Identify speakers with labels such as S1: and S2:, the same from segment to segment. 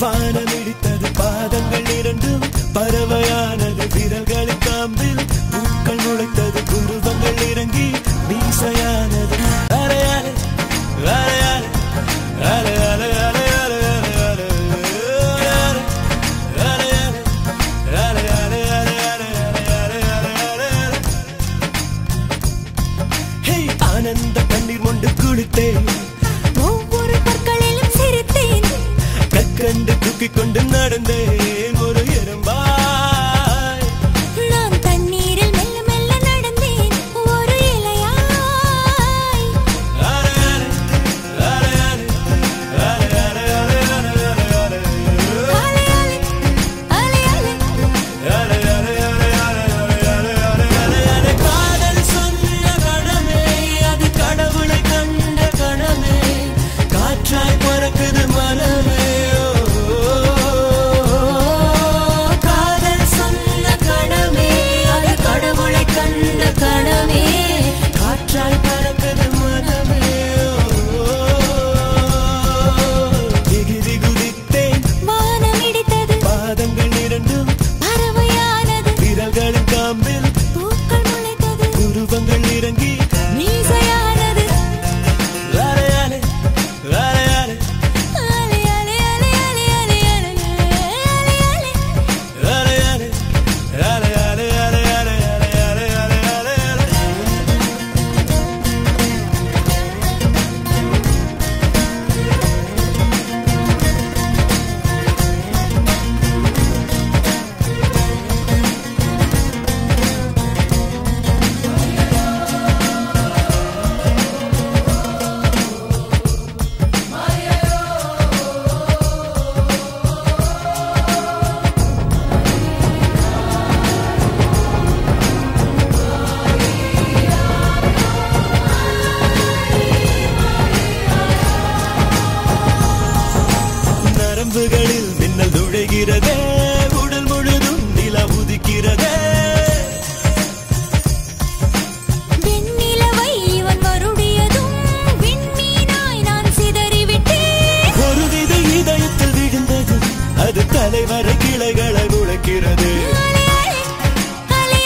S1: வானமிடித்தது பாதங்கள் இரண்டும் பறவையானது விரல்களின் காம்பில் பூக்கள் முளைத்தது புருவங்கள் இறங்கி மீசையானது அலையாலே அலையாலே அலையாலே அலையாலே ஆனந்த கண்ணீர் மொண்டு குளித்தேன்
S2: ஒவ்வொரு பற்களிலும் சிரித்தேன்
S1: கற்கண்டு தூக்கிக் கொண்டு நடந்தேன் ஒரு எறும்பாய்
S2: நான் தண்ணீரில் மெல்ல மெல்ல நடந்தேன் ஒரு இலையாய்
S1: அலையாலே அலையாலே அலையாலே அலையாலே அலையாலே அலையாலே காதல் சொன்ன கணமே அது கடவுளை கண்ட கணமே காற்றாய் பறக்குது மனமே
S2: காதல் சொன்ன கணமே அது கடவுளை கண்ட கணமே
S1: காற்றாய் பறக்குது மனமே திகிரி குதித்தேன்
S2: வானம் இடித்தது
S1: பாதங்கள் இரண்டும்
S2: பறவையானது
S1: விரல்களின் காம்பில்
S2: பூக்கள் முளைத்தது
S1: உருவங்கள் இறங்கி
S2: மீசையானது
S1: அலையாலே அலையாலே
S2: அலை அலை அலை அலை அலை அலை அலை
S1: அலையாலே அலையாலே அலையாலே அலையாலே அலையாலே நரம்புகளில் மின்னல் நுழைகிறதே உடல் முழுதும் நிலா உதிக்கிறதே
S2: வெண்ணிலவை இவன் வருடியதும் விண்மீனாய் நான் சிதறிவிட்டேன்
S1: ஒரு விதை இதயத்தில் விழுந்தது அது தலைவரை கிளைகளை முளைக்கிறது
S2: அலை அலை அலை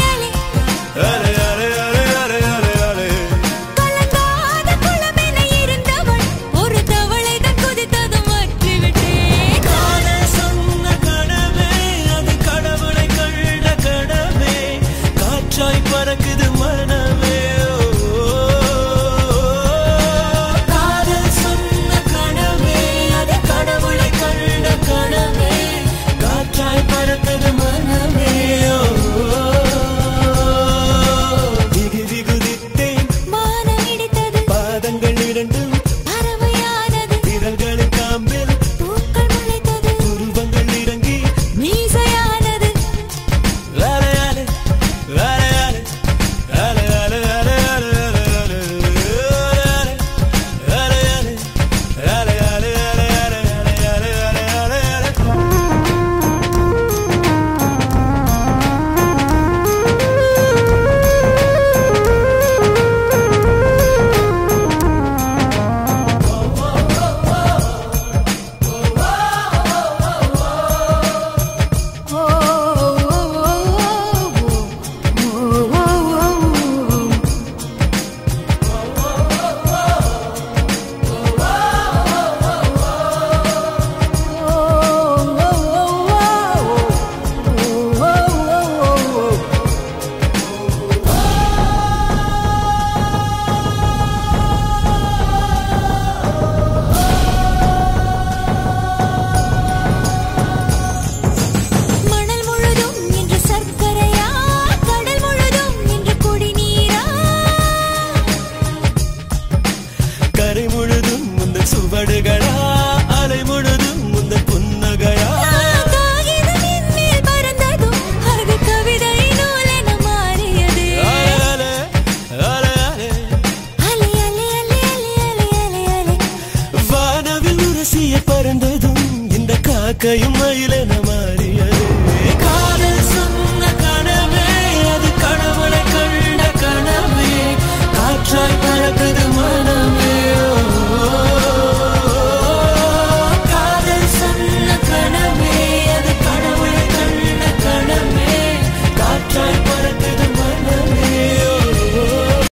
S2: அலை
S1: அலை அலை அலை அலை அலை
S2: கலங்காத குளமென இருந்தவள் ஒரு தவளைதான் குதித்ததும் மாற்றிவிட்டேன்
S1: காதல் சொன்ன கணமே அது கடவுளை கண்ட கடமே காற்றாய் பறக்குது மனமே காதல் சொன்ன கணமே அது கடவுளை கண்ட கணமே காற்றாய் பறக்குது மனமே திகிரி குதித்தேன்
S2: வானம் இடித்தது
S1: பாதங்கள் இரண்டும்
S2: பறவையானது
S1: விரல்களின் காம்பில்
S2: பூக்கள் முளைத்தது
S1: உருவங்கள் இறங்கி
S2: மீசையானது
S1: அலையாலே அலையாலே அலையாலே அலையாலே அலையாலே அலையாலே அலையாலே அலையாலே
S2: மணல் முழுதும் இன்று சர்க்கரையா கடல் முழுதும் இன்று குடிநீரா
S1: கரை முழுதும் முந்தன் சுவடுகளா அலை முழுதும் முந்தன் புன்னகையா
S2: காகிதம் என்மேல் பறந்ததும் அது கவிதை நூலென மாறியது
S1: அலையாலே அலையாலே
S2: அலை அலை அலை அலை அலை அலை அலை
S1: வானவில் உரசிய பறந்ததும் இந்த காக்கையும் மயிலென